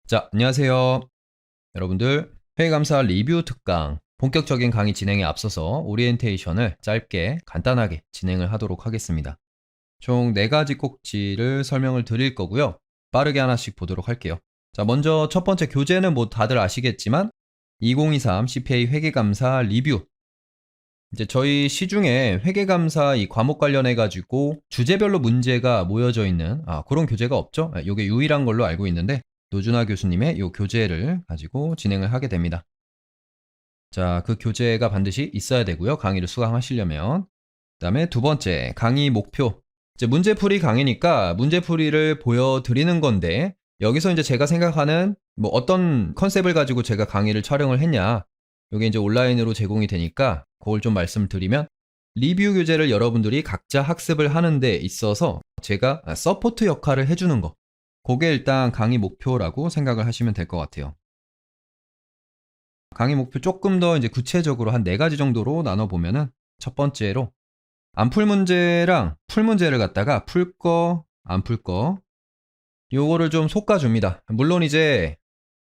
자, 안녕하세요. 여러분들, 회계감사 리뷰 특강 본격적인 강의 진행에 앞서서 오리엔테이션을 짧게 간단하게 진행을 하도록 하겠습니다. 총 4가지 꼭지를 설명을 드릴 거고요. 빠르게 하나씩 보도록 할게요. 자, 먼저 첫 번째 교재는 뭐 다들 아시겠지만 2023 CPA 회계감사 리뷰. 이제 저희 시중에 회계감사 이 과목 관련해 가지고 주제별로 문제가 모여져 있는 그런 교재가 없죠. 이게 유일한 걸로 알고 있는데 노준하 교수님의 이 교재를 가지고 진행을 하게 됩니다. 자, 그 교재가 반드시 있어야 되고요. 강의를 수강하시려면. 그다음에 두 번째, 강의 목표. 이제 문제풀이 강의니까 문제풀이를 보여드리는 건데 여기서 이제 제가 생각하는 뭐 어떤 컨셉을 가지고 제가 강의를 촬영을 했냐. 이게 이제 온라인으로 제공이 되니까 그걸 좀 말씀드리면 리뷰 교재를 여러분들이 각자 학습을 하는 데 있어서 제가 서포트 역할을 해주는 거. 그게 일단 강의 목표라고 생각을 하시면 될 것 같아요. 강의 목표 조금 더 이제 구체적으로 한 4가지 정도로 나눠보면은 첫 번째로 안 풀 문제랑 풀 문제를 갖다가 풀 거, 안 풀 거 요거를 좀 솎아줍니다. 물론 이제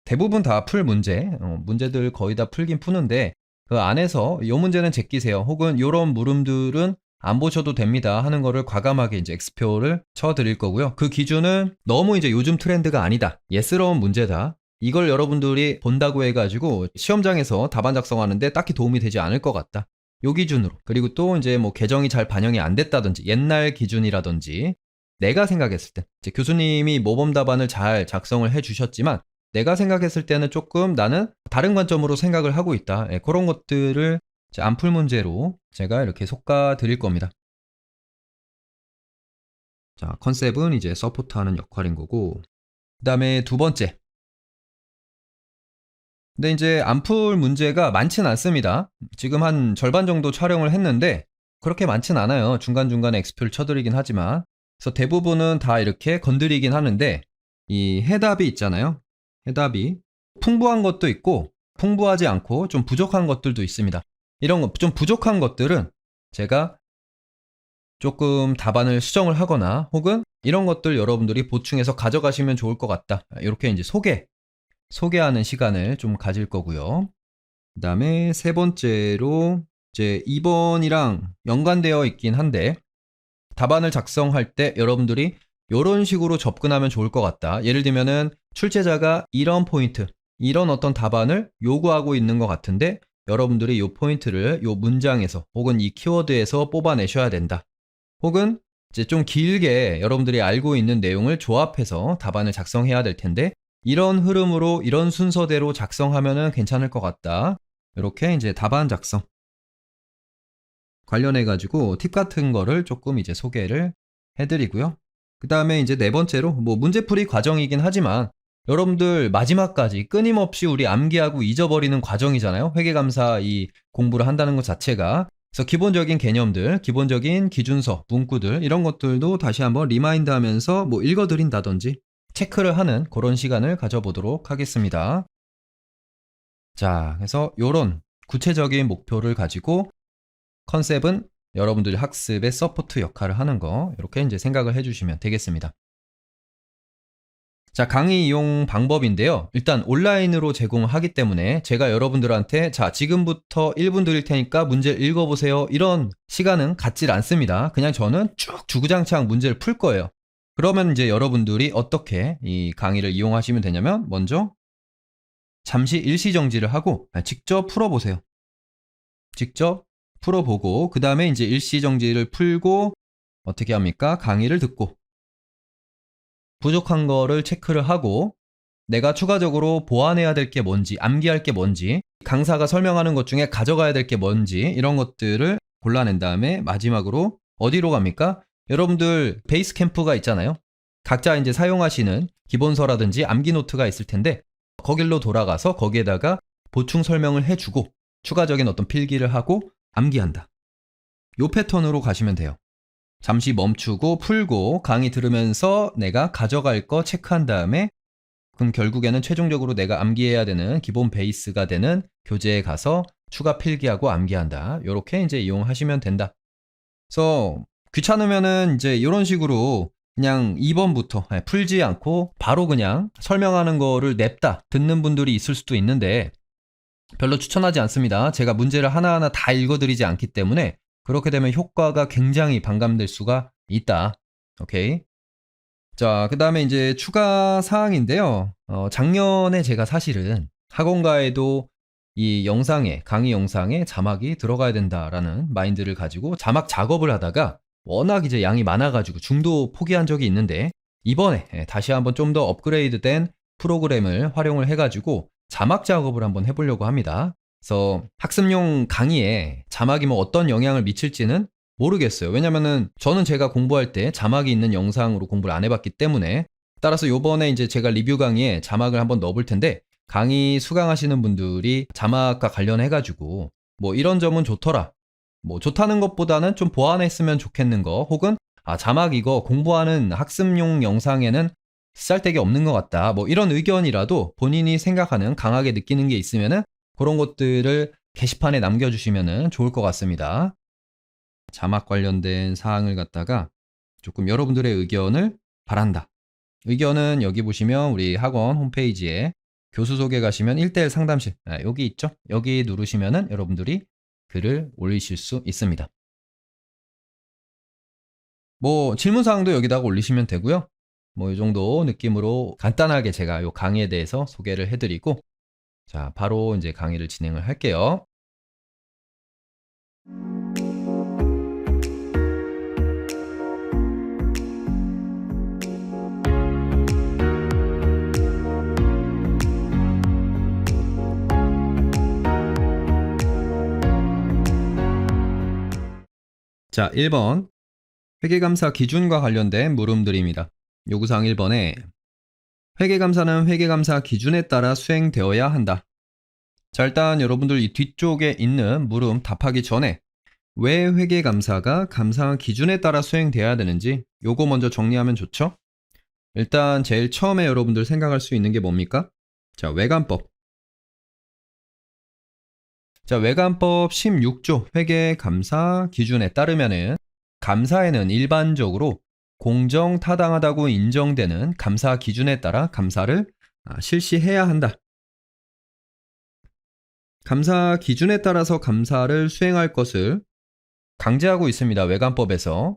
대부분 다 풀 문제, 문제들 거의 다 풀긴 푸는데 그 안에서 요 문제는 제끼세요. 혹은 요런 물음들은 안 보셔도 됩니다 하는 거를 과감하게 이제 X표를 쳐드릴 거고요. 그 기준은 너무 이제 요즘 트렌드가 아니다. 예스러운 문제다. 이걸 여러분들이 본다고 해가지고 시험장에서 답안 작성하는데 딱히 도움이 되지 않을 것 같다. 요 기준으로. 그리고 또 이제 뭐 개정이 잘 반영이 안 됐다든지 옛날 기준이라든지 내가 생각했을 때 이제 교수님이 모범 답안을 잘 작성을 해주셨지만 내가 생각했을 때는 조금 나는 다른 관점으로 생각을 하고 있다. 그런 것들을 안 풀 문제로 제가 이렇게 솎아 드릴 겁니다. 자, 컨셉은 이제 서포트하는 역할인 거고 그 다음에 두 번째. 근데 이제 안 풀 문제가 많진 않습니다. 지금 한 절반 정도 촬영을 했는데 그렇게 많진 않아요. 중간중간에 X표를 쳐드리긴 하지만 그래서 대부분은 다 이렇게 건드리긴 하는데 이 해답이 있잖아요. 해답이 풍부한 것도 있고 풍부하지 않고 좀 부족한 것들도 있습니다. 이런 거 좀 부족한 것들은 제가 조금 답안을 수정을 하거나 혹은 이런 것들 여러분들이 보충해서 가져가시면 좋을 것 같다. 이렇게 이제 소개하는 시간을 좀 가질 거고요. 그 다음에 세 번째로 이제 2번이랑 연관되어 있긴 한데 답안을 작성할 때 여러분들이 이런 식으로 접근하면 좋을 것 같다. 예를 들면은 출제자가 이런 포인트, 이런 어떤 답안을 요구하고 있는 것 같은데 여러분들이 이 포인트를 이 문장에서 혹은 이 키워드에서 뽑아내셔야 된다. 혹은 이제 좀 길게 여러분들이 알고 있는 내용을 조합해서 답안을 작성해야 될 텐데 이런 흐름으로 이런 순서대로 작성하면은 괜찮을 것 같다. 이렇게 이제 답안 작성 관련해가지고 팁 같은 거를 조금 이제 소개를 해드리고요. 그 다음에 이제 네 번째로 뭐 문제풀이 과정이긴 하지만 여러분들 마지막까지 끊임없이 우리 암기하고 잊어버리는 과정이잖아요. 회계감사 이 공부를 한다는 것 자체가. 그래서 기본적인 개념들, 기본적인 기준서, 문구들 이런 것들도 다시 한번 리마인드 하면서 뭐 읽어드린다든지 체크를 하는 그런 시간을 가져보도록 하겠습니다. 자, 그래서 이런 구체적인 목표를 가지고 컨셉은 여러분들 학습의 서포트 역할을 하는 거 이렇게 이제 생각을 해주시면 되겠습니다. 자, 강의 이용 방법인데요. 일단 온라인으로 제공하기 때문에 제가 여러분들한테 자, 지금부터 1분 드릴 테니까 문제를 읽어보세요. 이런 시간은 갖질 않습니다. 그냥 저는 쭉 주구장창 문제를 풀 거예요. 그러면 이제 여러분들이 어떻게 이 강의를 이용하시면 되냐면 먼저 잠시 일시정지를 하고 직접 풀어보세요. 직접 풀어보고 그 다음에 이제 일시정지를 풀고 어떻게 합니까? 강의를 듣고 부족한 거를 체크를 하고 내가 추가적으로 보완해야 될 게 뭔지 암기할 게 뭔지 강사가 설명하는 것 중에 가져가야 될 게 뭔지 이런 것들을 골라낸 다음에 마지막으로 어디로 갑니까? 여러분들 베이스 캠프가 있잖아요. 각자 이제 사용하시는 기본서라든지 암기 노트가 있을 텐데 거길로 돌아가서 거기에다가 보충 설명을 해주고 추가적인 어떤 필기를 하고 암기한다. 요 패턴으로 가시면 돼요. 잠시 멈추고 풀고 강의 들으면서 내가 가져갈 거 체크한 다음에 그럼 결국에는 최종적으로 내가 암기해야 되는 기본 베이스가 되는 교재에 가서 추가 필기하고 암기한다. 요렇게 이제 이용하시면 된다. 그래서 귀찮으면은 이제 이런 식으로 그냥 2번부터 풀지 않고 바로 그냥 설명하는 거를 냅다 듣는 분들이 있을 수도 있는데 별로 추천하지 않습니다. 제가 문제를 하나하나 다 읽어드리지 않기 때문에 그렇게 되면 효과가 굉장히 반감될 수가 있다. 오케이. 자, 그 다음에 이제 추가 사항인데요. 작년에 제가 사실은 학원가에도 이 영상에, 강의 영상에 자막이 들어가야 된다라는 마인드를 가지고 자막 작업을 하다가 워낙 이제 양이 많아가지고 중도 포기한 적이 있는데 이번에 다시 한번 좀 더 업그레이드된 프로그램을 활용을 해가지고 자막 작업을 한번 해보려고 합니다. 그래서 학습용 강의에 자막이 뭐 어떤 영향을 미칠지는 모르겠어요. 왜냐면은 저는 제가 공부할 때 자막이 있는 영상으로 공부를 안 해봤기 때문에 따라서 요번에 이제 제가 리뷰 강의에 자막을 한번 넣어볼 텐데 강의 수강하시는 분들이 자막과 관련해가지고 뭐 이런 점은 좋더라. 뭐 좋다는 것보다는 좀 보완했으면 좋겠는 거 혹은 자막 이거 공부하는 학습용 영상에는 쓸데기 없는 것 같다. 뭐 이런 의견이라도 본인이 생각하는 강하게 느끼는 게 있으면은 그런 것들을 게시판에 남겨주시면은 좋을 것 같습니다. 자막 관련된 사항을 갖다가 조금 여러분들의 의견을 바란다. 의견은 여기 보시면 우리 학원 홈페이지에 교수 소개 가시면 1:1 상담실 여기 있죠? 여기 누르시면은 여러분들이 글을 올리실 수 있습니다. 뭐 질문사항도 여기다가 올리시면 되고요. 뭐 이 정도 느낌으로 간단하게 제가 이 강의에 대해서 소개를 해드리고 자 바로 이제 강의를 진행을 할게요. 자 1번 회계감사 기준과 관련된 물음들입니다. 요구사항 1번에 회계감사는 회계감사 기준에 따라 수행되어야 한다. 자 일단 여러분들 이 뒤쪽에 있는 물음 답하기 전에 왜 회계감사가 감사 기준에 따라 수행돼야 되는지 요거 먼저 정리하면 좋죠? 일단 제일 처음에 여러분들 생각할 수 있는 게 뭡니까? 자 외관법. 자 외관법 16조 회계감사 기준에 따르면은 감사에는 일반적으로 공정타당하다고 인정되는 감사 기준에 따라 감사를 실시해야 한다. 감사 기준에 따라서 감사를 수행할 것을 강제하고 있습니다. 외관법에서.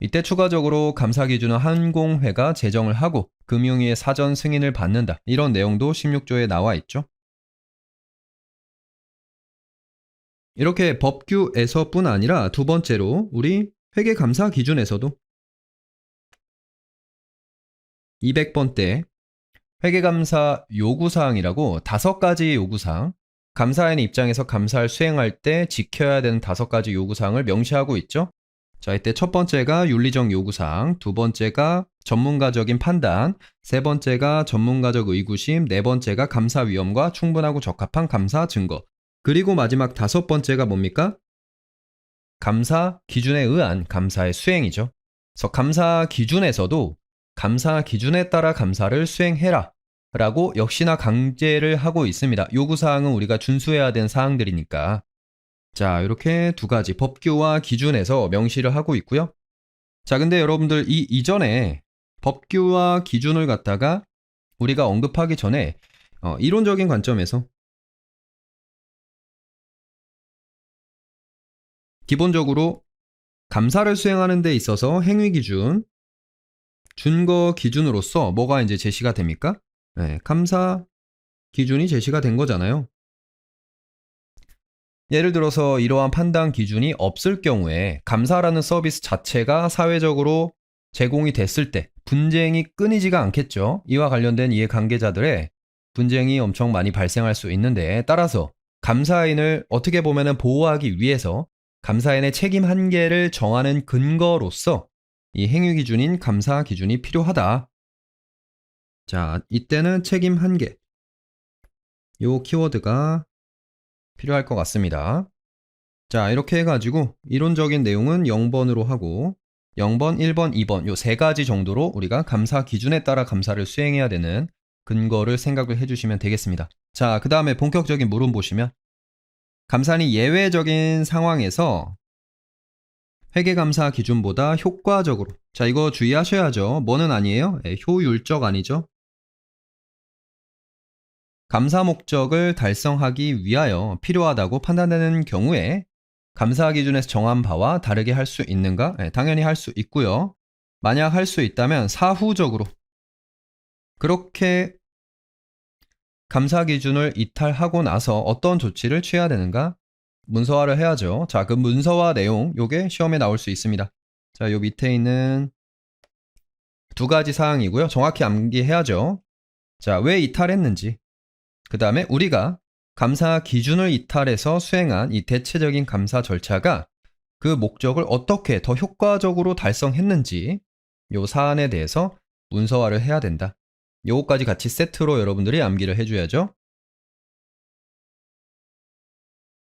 이때 추가적으로 감사 기준은 한공회가 제정을 하고 금융위의 사전 승인을 받는다. 이런 내용도 16조에 나와 있죠. 이렇게 법규에서뿐 아니라 두 번째로 우리 회계감사 기준에서도 200번대 회계감사 요구사항이라고 5가지 요구사항, 감사인의 입장에서 감사를 수행할 때 지켜야 되는 5가지 요구사항을 명시하고 있죠. 자, 이때 첫 번째가 윤리적 요구사항, 두 번째가 전문가적인 판단, 세 번째가 전문가적 의구심, 네 번째가 감사 위험과 충분하고 적합한 감사 증거, 그리고 마지막 5번째가 뭡니까? 감사 기준에 의한 감사의 수행이죠. 그래서 감사 기준에서도 감사 기준에 따라 감사를 수행해라 라고 역시나 강제를 하고 있습니다. 요구사항은 우리가 준수해야 되는 사항들이니까. 자, 이렇게 두 가지 법규와 기준에서 명시를 하고 있고요. 자, 근데 여러분들 이 이전에 법규와 기준을 갖다가 우리가 언급하기 전에 이론적인 관점에서 기본적으로 감사를 수행하는 데 있어서 행위 기준, 준거 기준으로서 뭐가 이제 제시가 됩니까? 네, 감사 기준이 제시가 된 거잖아요. 예를 들어서 이러한 판단 기준이 없을 경우에 감사라는 서비스 자체가 사회적으로 제공이 됐을 때 분쟁이 끊이지가 않겠죠. 이와 관련된 이해관계자들의 분쟁이 엄청 많이 발생할 수 있는데 따라서 감사인을 어떻게 보면 보호하기 위해서 감사인의 책임 한계를 정하는 근거로서 이 행위 기준인 감사 기준이 필요하다. 자, 이때는 책임 한계. 요 키워드가 필요할 것 같습니다. 자, 이렇게 해가지고 이론적인 내용은 0번으로 하고 0번, 1번, 2번 요 세 가지 정도로 우리가 감사 기준에 따라 감사를 수행해야 되는 근거를 생각을 해주시면 되겠습니다. 자, 그 다음에 본격적인 물음 보시면 감사는 예외적인 상황에서 회계감사 기준보다 효과적으로. 자, 이거 주의하셔야죠. 뭐는 아니에요? 효율적 아니죠? 감사 목적을 달성하기 위하여 필요하다고 판단되는 경우에 감사 기준에서 정한 바와 다르게 할 수 있는가? 당연히 할 수 있고요. 만약 할 수 있다면 사후적으로 그렇게 감사 기준을 이탈하고 나서 어떤 조치를 취해야 되는가? 문서화를 해야죠. 자, 그 문서화 내용 요게 시험에 나올 수 있습니다. 자, 요 밑에 있는 두 가지 사항이고요. 정확히 암기해야죠. 자, 왜 이탈했는지. 그 다음에 우리가 감사 기준을 이탈해서 수행한 이 대체적인 감사 절차가 그 목적을 어떻게 더 효과적으로 달성했는지 요 사안에 대해서 문서화를 해야 된다. 요거까지 같이 세트로 여러분들이 암기를 해줘야죠.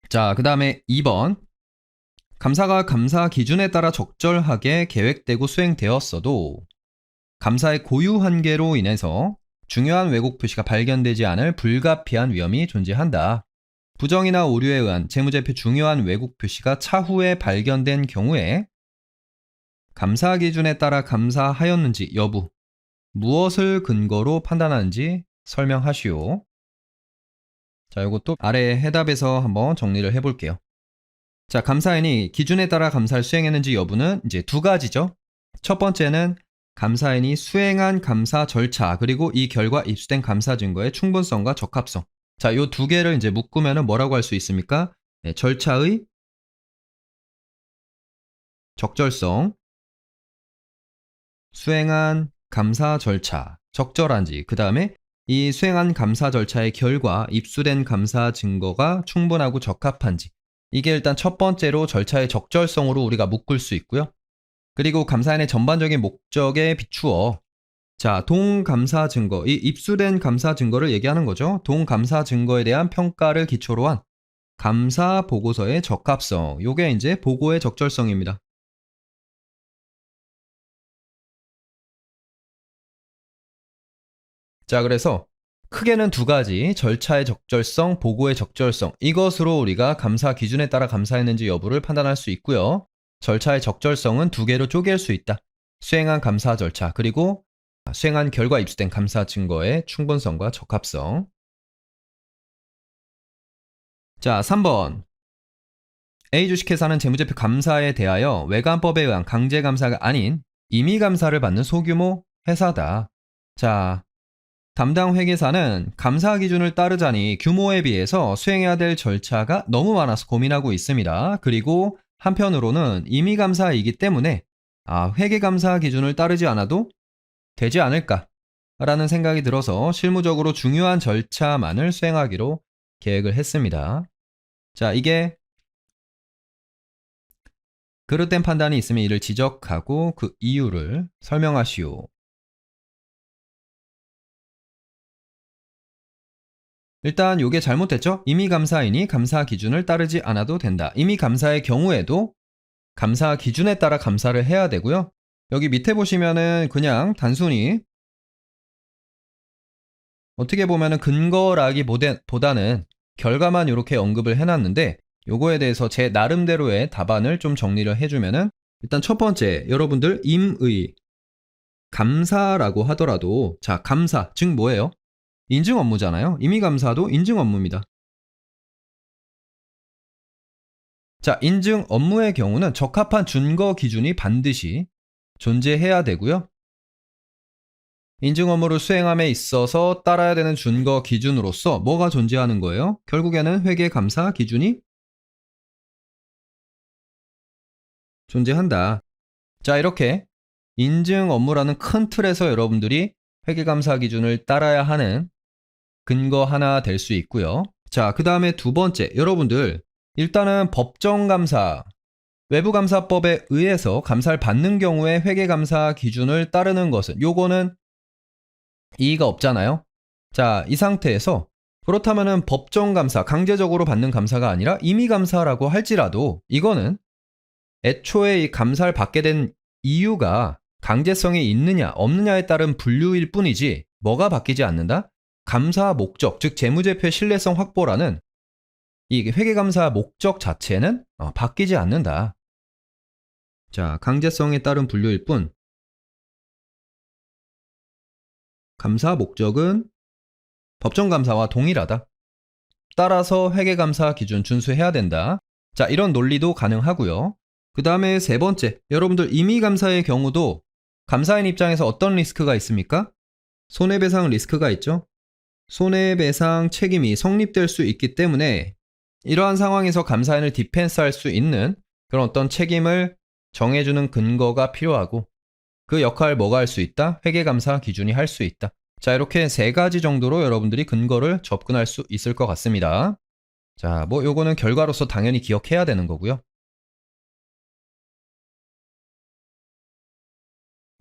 자, 그 다음에 2번. 감사가 감사 기준에 따라 적절하게 계획되고 수행되었어도 감사의 고유 한계로 인해서 중요한 왜곡 표시가 발견되지 않을 불가피한 위험이 존재한다. 부정이나 오류에 의한 재무제표 중요한 왜곡 표시가 차후에 발견된 경우에 감사 기준에 따라 감사하였는지 여부, 무엇을 근거로 판단하는지 설명하시오. 자, 이것도 아래 해답에서 한번 정리를 해볼게요. 자, 감사인이 기준에 따라 감사를 수행했는지 여부는 이제 두 가지죠. 첫 번째는 감사인이 수행한 감사 절차, 그리고 이 결과 입수된 감사 증거의 충분성과 적합성. 자, 요 두 개를 이제 묶으면 뭐라고 할 수 있습니까? 네, 절차의 적절성, 수행한 감사 절차, 적절한지, 그 다음에 이 수행한 감사 절차의 결과, 입수된 감사 증거가 충분하고 적합한지. 이게 일단 첫 번째로 절차의 적절성으로 우리가 묶을 수 있고요. 그리고 감사인의 전반적인 목적에 비추어 자, 동감사 증거, 이 입수된 감사 증거를 얘기하는 거죠. 동감사 증거에 대한 평가를 기초로 한 감사 보고서의 적합성, 요게 이제 보고의 적절성입니다. 자, 그래서 크게는 두 가지, 절차의 적절성, 보고의 적절성, 이것으로 우리가 감사 기준에 따라 감사했는지 여부를 판단할 수 있고요. 절차의 적절성은 두 개로 쪼갤 수 있다. 수행한 감사 절차, 그리고 수행한 결과 입수된 감사 증거의 충분성과 적합성. 자, 3번. A 주식회사는 재무제표 감사에 대하여 외관법에 의한 강제감사가 아닌 임의감사를 받는 소규모 회사다. 자, 담당 회계사는 감사 기준을 따르자니 규모에 비해서 수행해야 될 절차가 너무 많아서 고민하고 있습니다. 그리고 한편으로는 임의감사이기 때문에 회계감사 기준을 따르지 않아도 되지 않을까라는 생각이 들어서 실무적으로 중요한 절차만을 수행하기로 계획을 했습니다. 자, 이게 그릇된 판단이 있으면 이를 지적하고 그 이유를 설명하시오. 일단 이게 잘못됐죠? 임의감사이니 감사 기준을 따르지 않아도 된다. 임의감사의 경우에도 감사 기준에 따라 감사를 해야 되고요. 여기 밑에 보시면은 그냥 단순히 어떻게 보면은 근거라기보다는 결과만 이렇게 언급을 해놨는데 요거에 대해서 제 나름대로의 답안을 좀 정리를 해주면은 일단 첫 번째, 여러분들 임의 감사라고 하더라도 자, 감사 즉 뭐예요? 인증 업무잖아요. 임의감사도 인증 업무입니다. 자, 인증 업무의 경우는 적합한 준거 기준이 반드시 존재해야 되고요. 인증 업무를 수행함에 있어서 따라야 되는 준거 기준으로서 뭐가 존재하는 거예요? 결국에는 회계감사 기준이 존재한다. 자, 이렇게 인증 업무라는 큰 틀에서 여러분들이 회계감사 기준을 따라야 하는 근거 하나 될 수 있고요. 자, 그 다음에 두 번째, 여러분들 일단은 법정감사, 외부감사법에 의해서 감사를 받는 경우에 회계감사 기준을 따르는 것은 요거는 이의가 없잖아요. 자, 이 상태에서 그렇다면은 법정감사, 강제적으로 받는 감사가 아니라 임의감사라고 할지라도 이거는 애초에 이 감사를 받게 된 이유가 강제성이 있느냐 없느냐에 따른 분류일 뿐이지 뭐가 바뀌지 않는다? 감사 목적, 즉 재무제표의 신뢰성 확보라는 이 회계감사 목적 자체는 바뀌지 않는다. 자, 강제성에 따른 분류일 뿐 감사 목적은 법정감사와 동일하다. 따라서 회계감사 기준 준수해야 된다. 자, 이런 논리도 가능하고요. 그 다음에 세 번째, 여러분들 임의감사의 경우도 감사인 입장에서 어떤 리스크가 있습니까? 손해배상 리스크가 있죠. 손해배상 책임이 성립될 수 있기 때문에 이러한 상황에서 감사인을 디펜스할 수 있는 그런 어떤 책임을 정해주는 근거가 필요하고 그 역할 뭐가 할 수 있다? 회계감사 기준이 할 수 있다. 자, 이렇게 세 가지 정도로 여러분들이 근거를 접근할 수 있을 것 같습니다. 자, 뭐 요거는 결과로서 당연히 기억해야 되는 거고요.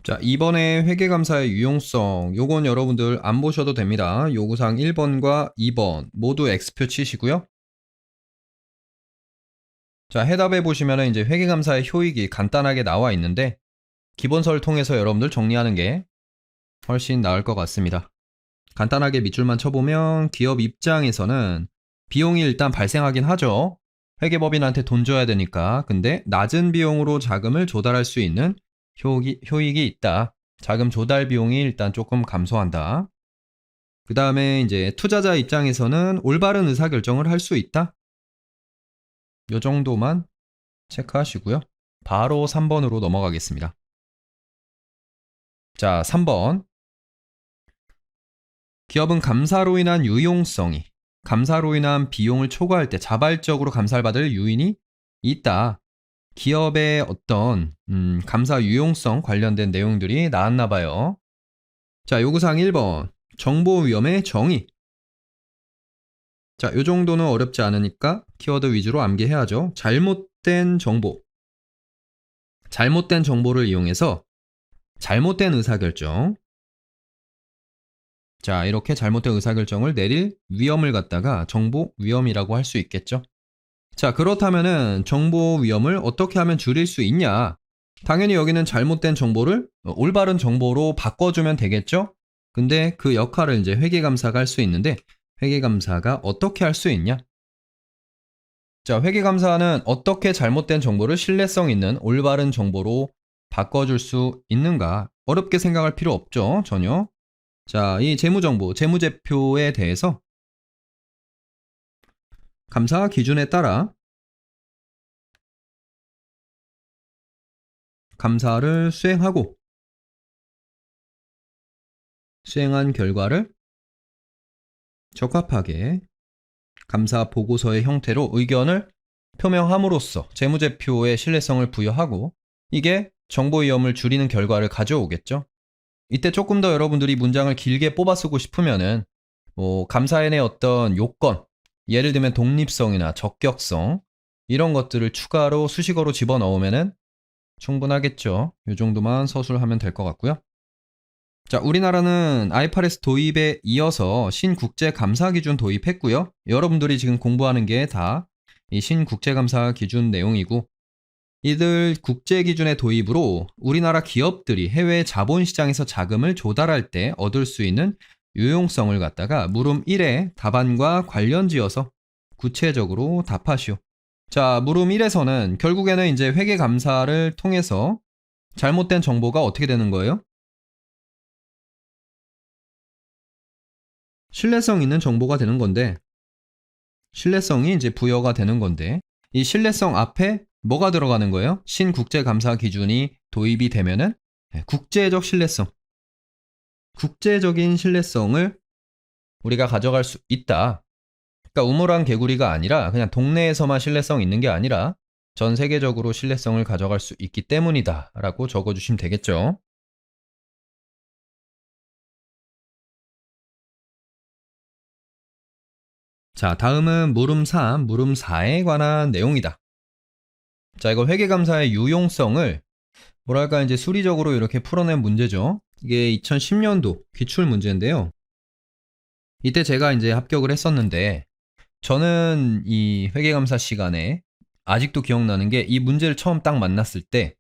자, 이번에 회계감사의 유용성, 요건 여러분들 안 보셔도 됩니다. 요구사항 1번과 2번 모두 X표 치시고요. 자, 해답에 보시면은 이제 회계감사의 효익이 간단하게 나와 있는데 기본서를 통해서 여러분들 정리하는 게 훨씬 나을 것 같습니다. 간단하게 밑줄만 쳐보면 기업 입장에서는 비용이 일단 발생하긴 하죠. 회계법인한테 돈 줘야 되니까. 근데 낮은 비용으로 자금을 조달할 수 있는 효익이 있다. 자금 조달 비용이 일단 조금 감소한다. 그 다음에 이제 투자자 입장에서는 올바른 의사결정을 할 수 있다. 요 정도만 체크하시고요. 바로 3번으로 넘어가겠습니다. 자, 3번. 기업은 감사로 인한 유용성이 감사로 인한 비용을 초과할 때 자발적으로 감사를 받을 요인이 있다. 기업의 어떤 감사 유용성 관련된 내용들이 나왔나 봐요. 자, 요구사항 1번. 정보 위험의 정의. 자, 요 정도는 어렵지 않으니까 키워드 위주로 암기해야죠. 잘못된 정보. 잘못된 정보를 이용해서 잘못된 의사결정. 자, 이렇게 잘못된 의사결정을 내릴 위험을 갖다가 정보 위험이라고 할 수 있겠죠. 자, 그렇다면은 정보 위험을 어떻게 하면 줄일 수 있냐? 당연히 여기는 잘못된 정보를 올바른 정보로 바꿔주면 되겠죠? 근데 그 역할을 이제 회계감사가 할 수 있는데 회계감사가 어떻게 할 수 있냐? 자, 회계감사는 어떻게 잘못된 정보를 신뢰성 있는 올바른 정보로 바꿔줄 수 있는가? 어렵게 생각할 필요 없죠, 전혀. 자, 이 재무정보, 재무제표에 대해서 감사 기준에 따라 감사를 수행하고 수행한 결과를 적합하게 감사 보고서의 형태로 의견을 표명함으로써 재무제표의 신뢰성을 부여하고 이게 정보 위험을 줄이는 결과를 가져오겠죠. 이때 조금 더 여러분들이 문장을 길게 뽑아 쓰고 싶으면은 감사인의 어떤 요건, 예를 들면 독립성이나 적격성 이런 것들을 추가로 수식어로 집어넣으면은 충분하겠죠. 이 정도만 서술하면 될 것 같고요. 자, 우리나라는 IFRS 도입에 이어서 신국제감사기준 도입했고요. 여러분들이 지금 공부하는 게 다 이 신국제감사기준 내용이고 이들 국제기준의 도입으로 우리나라 기업들이 해외 자본시장에서 자금을 조달할 때 얻을 수 있는 유용성을 갖다가 물음 1의 답안과 관련지어서 구체적으로 답하시오. 자, 물음 1에서는 결국에는 이제 회계감사를 통해서 잘못된 정보가 어떻게 되는 거예요? 신뢰성 있는 정보가 되는 건데, 신뢰성이 이제 부여가 되는 건데, 이 신뢰성 앞에 뭐가 들어가는 거예요? 신국제감사 기준이 도입이 되면은 국제적 신뢰성, 국제적인 신뢰성을 우리가 가져갈 수 있다. 그러니까 우물안 개구리가 아니라 그냥 동네에서만 신뢰성 있는 게 아니라 전 세계적으로 신뢰성을 가져갈 수 있기 때문이다 라고 적어주시면 되겠죠. 자, 다음은 물음 3, 물음 4에 관한 내용이다. 자, 이거 회계감사의 유용성을 뭐랄까 이제 수리적으로 이렇게 풀어낸 문제죠. 이게 2010년도 기출 문제인데요. 이때 제가 이제 합격을 했었는데 저는 이 회계감사 시간에 아직도 기억나는 게 이 문제를 처음 딱 만났을 때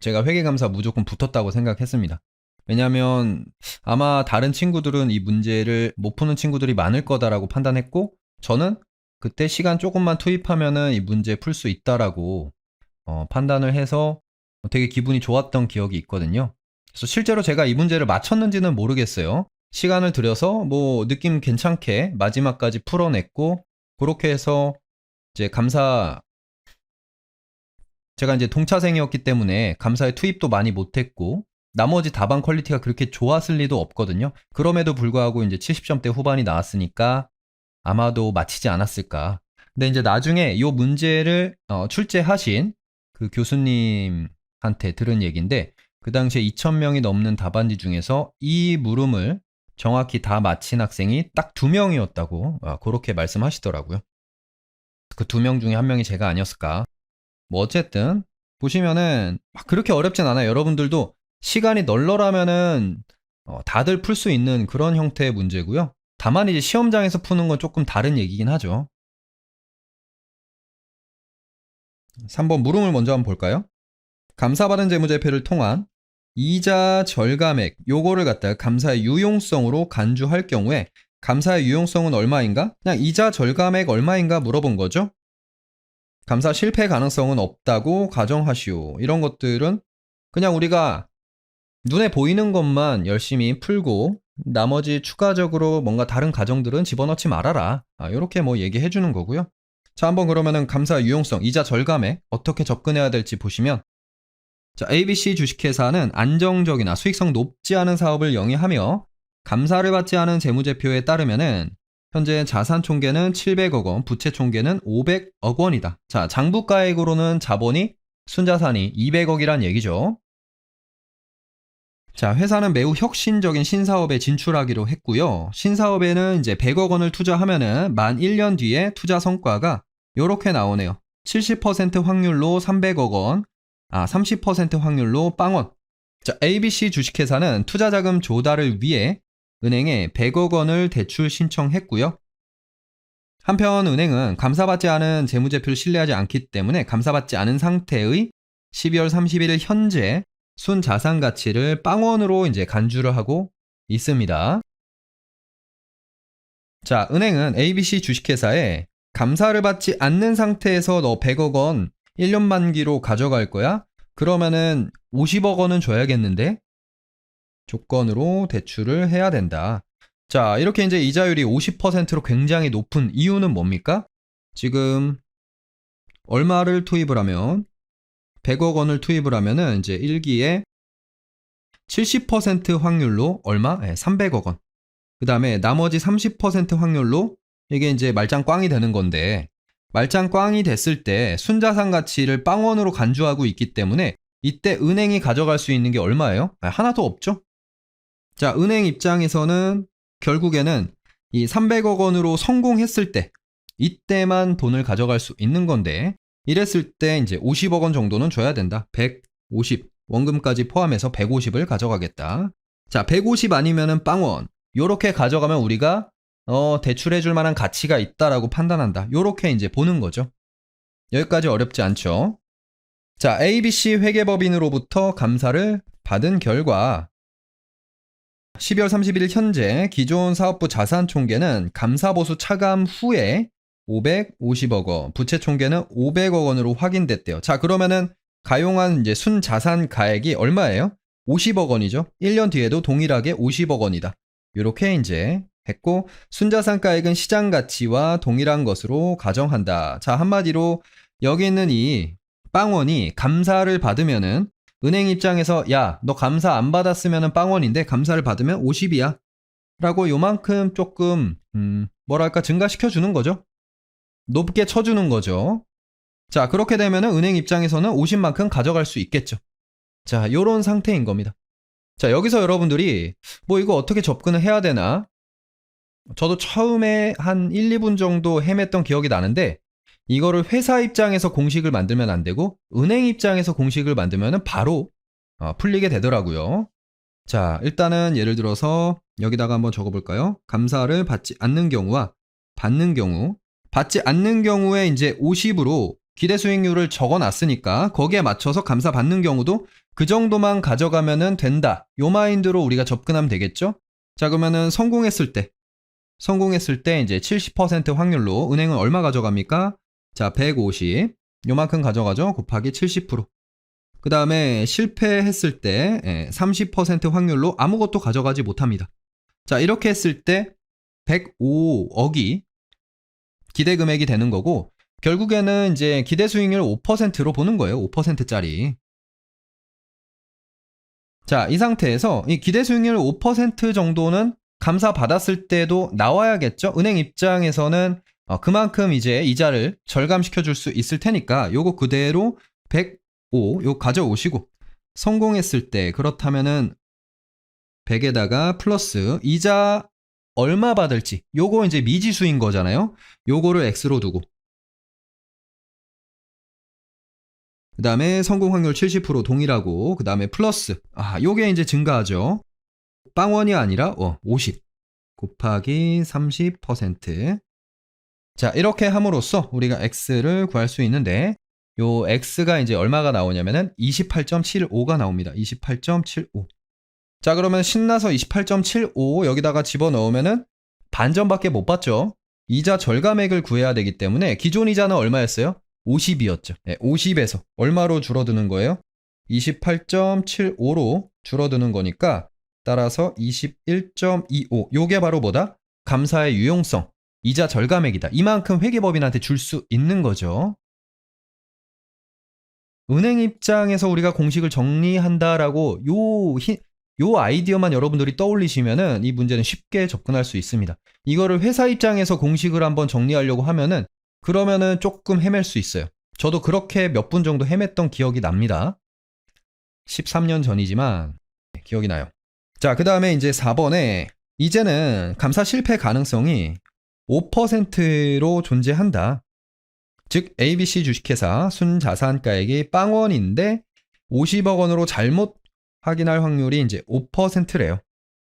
제가 회계감사 무조건 붙었다고 생각했습니다. 왜냐하면 아마 다른 친구들은 이 문제를 못 푸는 친구들이 많을 거다라고 판단했고 저는 그때 시간 조금만 투입하면은 이 문제 풀 수 있다라고 판단을 해서 되게 기분이 좋았던 기억이 있거든요. 그래서 실제로 제가 이 문제를 맞췄는지는 모르겠어요. 시간을 들여서 뭐 느낌 괜찮게 마지막까지 풀어냈고, 그렇게 해서 이제 제가 이제 동차생이었기 때문에 감사에 투입도 많이 못했고, 나머지 답안 퀄리티가 그렇게 좋았을 리도 없거든요. 그럼에도 불구하고 이제 70점대 후반이 나왔으니까 아마도 마치지 않았을까. 근데 이제 나중에 이 문제를 출제하신 그 교수님한테 들은 얘기인데, 그 당시에 2,000명이 넘는 답안지 중에서 이 물음을 정확히 다 맞힌 학생이 딱 2명이었다고 그렇게 말씀하시더라고요. 그 2명 중에 1명이 제가 아니었을까. 뭐 어쨌든 보시면은 막 그렇게 어렵진 않아요. 여러분들도 시간이 널널하면은 다들 풀 수 있는 그런 형태의 문제고요. 다만 이제 시험장에서 푸는 건 조금 다른 얘기긴 하죠. 3번 물음을 먼저 한번 볼까요? 감사받은 재무제표를 통한 이자 절감액, 요거를 갖다가 감사의 유용성으로 간주할 경우에 감사의 유용성은 얼마인가? 그냥 이자 절감액 얼마인가 물어본 거죠. 감사 실패 가능성은 없다고 가정하시오. 이런 것들은 그냥 우리가 눈에 보이는 것만 열심히 풀고 나머지 추가적으로 뭔가 다른 가정들은 집어넣지 말아라. 이렇게 뭐 얘기해 주는 거고요. 자, 한번 그러면은 감사 유용성, 이자 절감에 어떻게 접근해야 될지 보시면, 자, ABC 주식회사는 안정적이나 수익성 높지 않은 사업을 영위하며 감사를 받지 않은 재무제표에 따르면은 현재 자산 총계는 700억 원, 부채 총계는 500억 원이다. 자, 장부가액으로는 자본이 순자산이 200억이란 얘기죠. 자, 회사는 매우 혁신적인 신사업에 진출하기로 했고요. 신사업에는 이제 100억 원을 투자하면은 만 1년 뒤에 투자 성과가 요렇게 나오네요. 70% 확률로 300억 원, 30% 확률로 빵원. 자, ABC 주식회사는 투자자금 조달을 위해 은행에 100억 원을 대출 신청했고요. 한편 은행은 감사받지 않은 재무제표를 신뢰하지 않기 때문에 감사받지 않은 상태의 12월 31일 현재 순자산 가치를 빵원으로 이제 간주를 하고 있습니다. 자, 은행은 ABC 주식회사에 감사를 받지 않는 상태에서 너 100억 원 1년 만기로 가져갈 거야? 그러면은 50억 원은 줘야겠는데? 조건으로 대출을 해야 된다. 자, 이렇게 이제 이자율이 50%로 굉장히 높은 이유는 뭡니까? 지금 얼마를 투입을 하면 100억 원을 투입을 하면은 이제 1기에 70% 확률로 얼마? 300억 원. 그 다음에 나머지 30% 확률로 이게 이제 말짱 꽝이 되는 건데, 말짱 꽝이 됐을 때 순자산 가치를 빵원으로 간주하고 있기 때문에 이때 은행이 가져갈 수 있는 게 얼마예요? 하나도 없죠? 자, 은행 입장에서는 결국에는 이 300억 원으로 성공했을 때 이때만 돈을 가져갈 수 있는 건데, 이랬을 때 이제 50억 원 정도는 줘야 된다. 150 원금까지 포함해서 150을 가져가겠다. 자, 150 아니면은 빵원. 요렇게 가져가면 우리가 대출해 줄 만한 가치가 있다라고 판단한다. 요렇게 이제 보는 거죠. 여기까지 어렵지 않죠? 자, ABC 회계법인으로부터 감사를 받은 결과 12월 31일 현재 기존 사업부 자산 총계는 감사보수 차감 후에 550억 원, 부채 총계는 500억 원으로 확인됐대요. 자, 그러면은 가용한 이제 순자산 가액이 얼마예요? 50억 원이죠. 1년 뒤에도 동일하게 50억 원이다. 이렇게 이제 했고, 순자산 가액은 시장 가치와 동일한 것으로 가정한다. 자, 한마디로 여기 있는 이 빵원이 감사를 받으면은 은행 입장에서 야, 너 감사 안 받았으면은 빵원인데 감사를 받으면 50이야. 라고 요만큼 조금 뭐랄까 증가시켜 주는 거죠. 높게 쳐주는 거죠. 자, 그렇게 되면은 은행 입장에서는 50만큼 가져갈 수 있겠죠. 자, 요런 상태인 겁니다. 자, 여기서 여러분들이 뭐 이거 어떻게 접근을 해야 되나? 저도 처음에 한 1, 2분 정도 헤맸던 기억이 나는데, 이거를 회사 입장에서 공식을 만들면 안 되고 은행 입장에서 공식을 만들면 바로 풀리게 되더라고요. 자, 일단은 예를 들어서 여기다가 한번 적어볼까요? 감사를 받지 않는 경우와 받는 경우, 받지 않는 경우에 이제 50으로 기대 수익률을 적어놨으니까 거기에 맞춰서 감사 받는 경우도 그 정도만 가져가면 된다. 요 마인드로 우리가 접근하면 되겠죠? 자, 그러면은 성공했을 때 이제 70% 확률로 은행은 얼마 가져갑니까? 자, 150 요만큼 가져가죠. 곱하기 70%. 그 다음에 실패했을 때 30% 확률로 아무것도 가져가지 못합니다. 자, 이렇게 했을 때 105억이 기대 금액이 되는 거고, 결국에는 이제 기대 수익률 5%로 보는 거예요. 5%짜리. 자, 이 상태에서 이 기대 수익률 5% 정도는 감사 받았을 때도 나와야겠죠? 은행 입장에서는 그만큼 이제 이자를 절감시켜 줄 수 있을 테니까 요거 그대로 105 요 가져오시고, 성공했을 때 그렇다면은 100에다가 플러스 이자 얼마 받을지, 요거 이제 미지수인 거잖아요. 요거를 X로 두고, 그 다음에 성공 확률 70% 동일하고, 그 다음에 플러스, 요게 이제 증가하죠. 빵원이 아니라 50 곱하기 30%. 자, 이렇게 함으로써 우리가 X를 구할 수 있는데, 요 X가 이제 얼마가 나오냐면은 28.75가 나옵니다. 28.75. 자, 그러면 신나서 28.75 여기다가 집어넣으면은 반전밖에 못 받죠. 이자 절감액을 구해야 되기 때문에 기존 이자는 얼마였어요? 50이었죠. 50에서 얼마로 줄어드는 거예요? 28.75로 줄어드는 거니까, 따라서 21.25. 요게 바로 뭐다? 감사의 유용성, 이자 절감액이다. 이만큼 회계법인한테 줄 수 있는 거죠. 은행 입장에서 우리가 공식을 정리한다라고 요 아이디어만 여러분들이 떠올리시면은 이 문제는 쉽게 접근할 수 있습니다. 이거를 회사 입장에서 공식을 한번 정리하려고 하면은 그러면은 조금 헤맬 수 있어요. 저도 그렇게 몇 분 정도 헤맸던 기억이 납니다. 13년 전이지만 기억이 나요. 자, 그 다음에 이제 4번에 이제는 감사 실패 가능성이 5%로 존재한다. 즉 ABC 주식회사 순자산가액이 빵원인데 50억 원으로 잘못 확인할 확률이 이제 5%래요.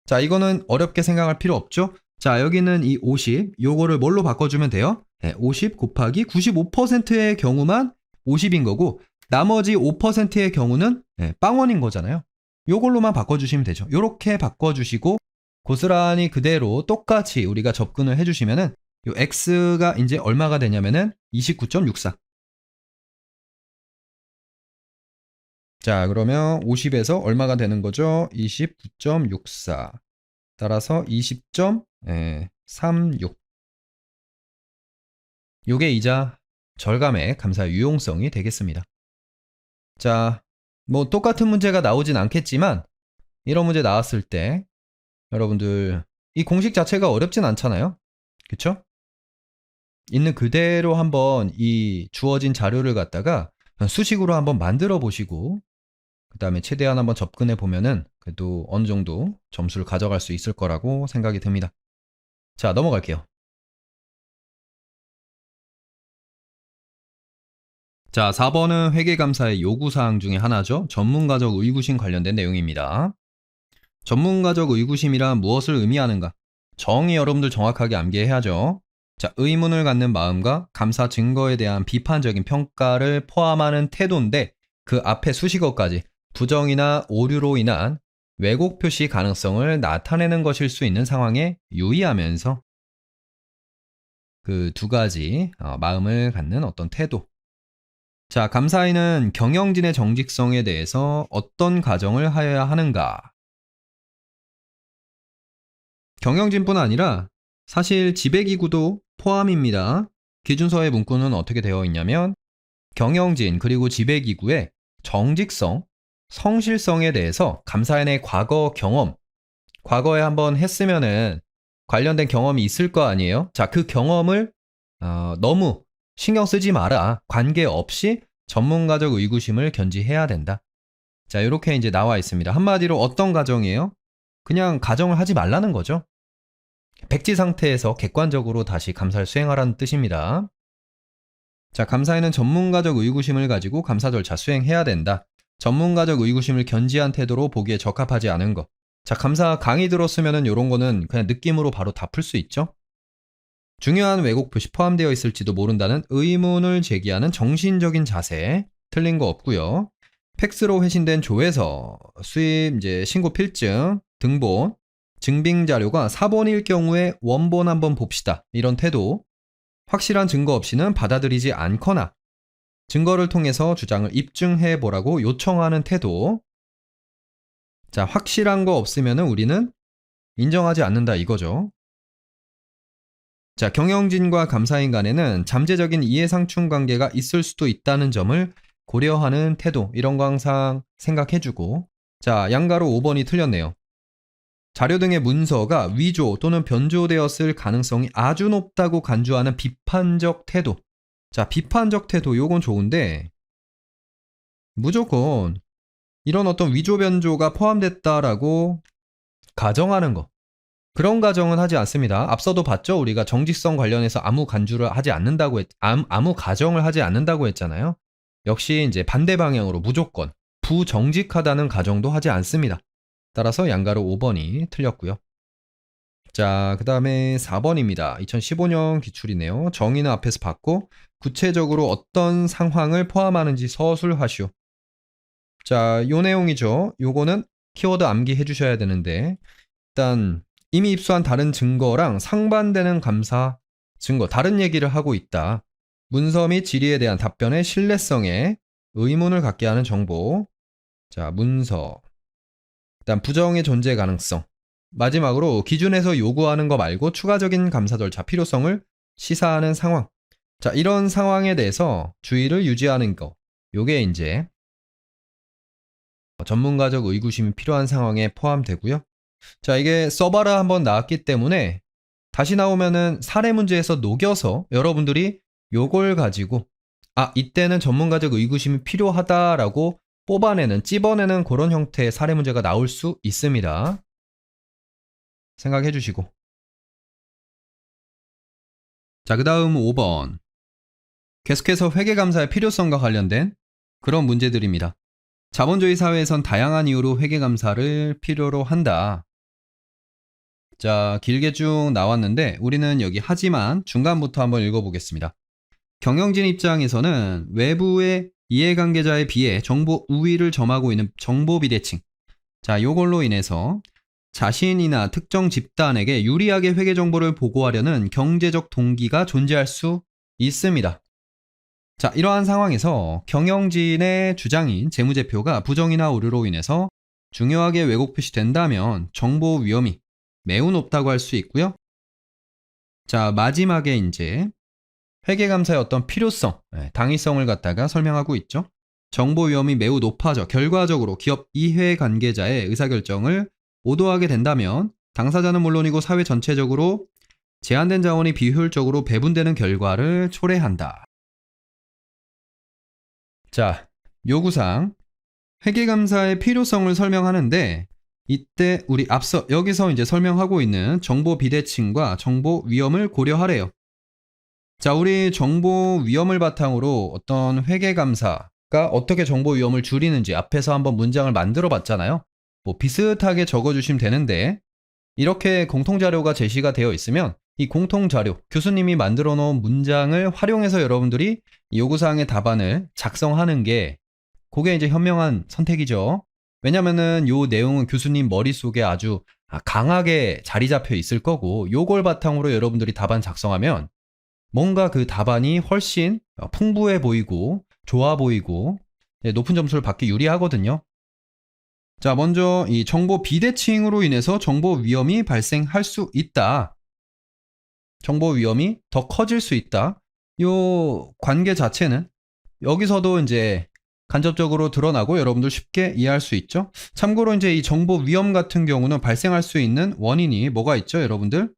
자, 이거는 어렵게 생각할 필요 없죠. 자, 여기는 이 50, 요거를 뭘로 바꿔주면 돼요? 50 곱하기 95%의 경우만 50인 거고, 나머지 5%의 경우는 빵원인 거잖아요. 요걸로만 바꿔주시면 되죠. 요렇게 바꿔주시고 고스란히 그대로 똑같이 우리가 접근을 해주시면은 요 X가 이제 얼마가 되냐면은 29.64. 자, 그러면 50에서 얼마가 되는 거죠? 29.64. 따라서 20.36. 요게 이자 절감의 감사 유용성이 되겠습니다. 자, 뭐 똑같은 문제가 나오진 않겠지만 이런 문제 나왔을 때 여러분들 이 공식 자체가 어렵진 않잖아요. 그쵸? 있는 그대로 한번 이 주어진 자료를 갖다가 수식으로 한번 만들어 보시고, 그 다음에 최대한 한번 접근해 보면은 그래도 어느 정도 점수를 가져갈 수 있을 거라고 생각이 듭니다. 자, 넘어갈게요. 자, 4번은 회계감사의 요구사항 중에 하나죠. 전문가적 의구심 관련된 내용입니다. 전문가적 의구심이란 무엇을 의미하는가? 정의 여러분들 정확하게 암기해야죠. 자, 의문을 갖는 마음과 감사 증거에 대한 비판적인 평가를 포함하는 태도인데, 그 앞에 수식어까지 부정이나 오류로 인한 왜곡 표시 가능성을 나타내는 것일 수 있는 상황에 유의하면서 그 두 가지 마음을 갖는 어떤 태도. 자, 감사인은 경영진의 정직성에 대해서 어떤 가정을 하여야 하는가? 경영진뿐 아니라 사실 지배기구도 포함입니다. 기준서의 문구는 어떻게 되어 있냐면, 경영진 그리고 지배기구의 정직성, 성실성에 대해서 감사인의 과거 경험, 과거에 한번 했으면은 관련된 경험이 있을 거 아니에요? 자, 그 경험을 너무 신경 쓰지 마라. 관계없이 전문가적 의구심을 견지해야 된다. 자, 이렇게 이제 나와 있습니다. 한마디로 어떤 가정이에요? 그냥 가정을 하지 말라는 거죠. 백지 상태에서 객관적으로 다시 감사를 수행하라는 뜻입니다. 자, 감사에는 전문가적 의구심을 가지고 감사 절차 수행해야 된다. 전문가적 의구심을 견지한 태도로 보기에 적합하지 않은 것. 자, 감사 강의 들었으면은 요런 거는 그냥 느낌으로 바로 다 풀 수 있죠. 중요한 왜곡 표시 포함되어 있을지도 모른다는 의문을 제기하는 정신적인 자세. 틀린 거 없고요. 팩스로 회신된 조회서, 수입 이제 신고 필증, 등본, 증빙 자료가 사본일 경우에 원본 한번 봅시다. 이런 태도. 확실한 증거 없이는 받아들이지 않거나 증거를 통해서 주장을 입증해 보라고 요청하는 태도. 자, 확실한 거 없으면 우리는 인정하지 않는다 이거죠. 자, 경영진과 감사인 간에는 잠재적인 이해상충 관계가 있을 수도 있다는 점을 고려하는 태도. 이런 거 항상 생각해주고. 자, 양가로 5번이 틀렸네요. 자료 등의 문서가 위조 또는 변조되었을 가능성이 아주 높다고 간주하는 비판적 태도. 자, 비판적 태도 요건 좋은데 무조건 이런 어떤 위조 변조가 포함됐다라고 가정하는 거. 그런 가정은 하지 않습니다. 앞서도 봤죠? 우리가 정직성 관련해서 아무 간주를 하지 않는다고 아무 가정을 하지 않는다고 했잖아요. 역시 이제 반대 방향으로 무조건 부정직하다는 가정도 하지 않습니다. 따라서 양가로 5번이 틀렸고요. 자, 그 다음에 4번입니다. 2015년 기출이네요. 정의는 앞에서 봤고 구체적으로 어떤 상황을 포함하는지 서술하시오. 자, 요 내용이죠. 요거는 키워드 암기해 주셔야 되는데 일단 이미 입수한 다른 증거랑 상반되는 감사 증거, 다른 얘기를 하고 있다. 문서 및 질의에 대한 답변의 신뢰성에 의문을 갖게 하는 정보. 자, 문서. 일단 부정의 존재 가능성. 마지막으로 기준에서 요구하는 거 말고 추가적인 감사 절차 필요성을 시사하는 상황. 자, 이런 상황에 대해서 주의를 유지하는 거. 요게 이제 전문가적 의구심이 필요한 상황에 포함되고요. 자, 이게 써봐라 한번 나왔기 때문에 다시 나오면은 사례 문제에서 녹여서 여러분들이 요걸 가지고 이때는 전문가적 의구심이 필요하다라고 뽑아내는, 찝어내는 그런 형태의 사례 문제가 나올 수 있습니다. 생각해 주시고. 자, 그 다음 5번. 계속해서 회계감사의 필요성과 관련된 그런 문제들입니다. 자본주의 사회에선 다양한 이유로 회계감사를 필요로 한다. 자, 길게 쭉 나왔는데 우리는 여기 하지만 중간부터 한번 읽어보겠습니다. 경영진 입장에서는 외부의 이해관계자에 비해 정보 우위를 점하고 있는 정보 비대칭. 자, 요걸로 인해서 자신이나 특정 집단에게 유리하게 회계 정보를 보고하려는 경제적 동기가 존재할 수 있습니다. 자, 이러한 상황에서 경영진의 주장인 재무제표가 부정이나 오류로 인해서 중요하게 왜곡 표시된다면 정보 위험이 매우 높다고 할 수 있고요. 자, 마지막에 이제 회계감사의 어떤 필요성, 당위성을 갖다가 설명하고 있죠. 정보 위험이 매우 높아져 결과적으로 기업 이해관계자의 의사결정을 오도하게 된다면 당사자는 물론이고 사회 전체적으로 제한된 자원이 비효율적으로 배분되는 결과를 초래한다. 자, 요구사항 회계감사의 필요성을 설명하는데 이때 우리 앞서 여기서 이제 설명하고 있는 정보 비대칭과 정보 위험을 고려하래요. 자, 우리 정보 위험을 바탕으로 어떤 회계감사가 어떻게 정보 위험을 줄이는지 앞에서 한번 문장을 만들어 봤잖아요. 뭐 비슷하게 적어주시면 되는데 이렇게 공통자료가 제시가 되어 있으면 이 공통자료, 교수님이 만들어 놓은 문장을 활용해서 여러분들이 요구사항의 답안을 작성하는 게 그게 이제 현명한 선택이죠. 왜냐면은 요 내용은 교수님 머릿속에 아주 강하게 자리 잡혀 있을 거고 요걸 바탕으로 여러분들이 답안 작성하면 뭔가 그 답안이 훨씬 풍부해 보이고 좋아 보이고 높은 점수를 받기 유리하거든요. 자, 먼저 이 정보 비대칭으로 인해서 정보 위험이 발생할 수 있다. 정보 위험이 더 커질 수 있다. 요 관계 자체는 여기서도 이제 간접적으로 드러나고 여러분들 쉽게 이해할 수 있죠. 참고로 이제 이 정보 위험 같은 경우는 발생할 수 있는 원인이 뭐가 있죠, 여러분들?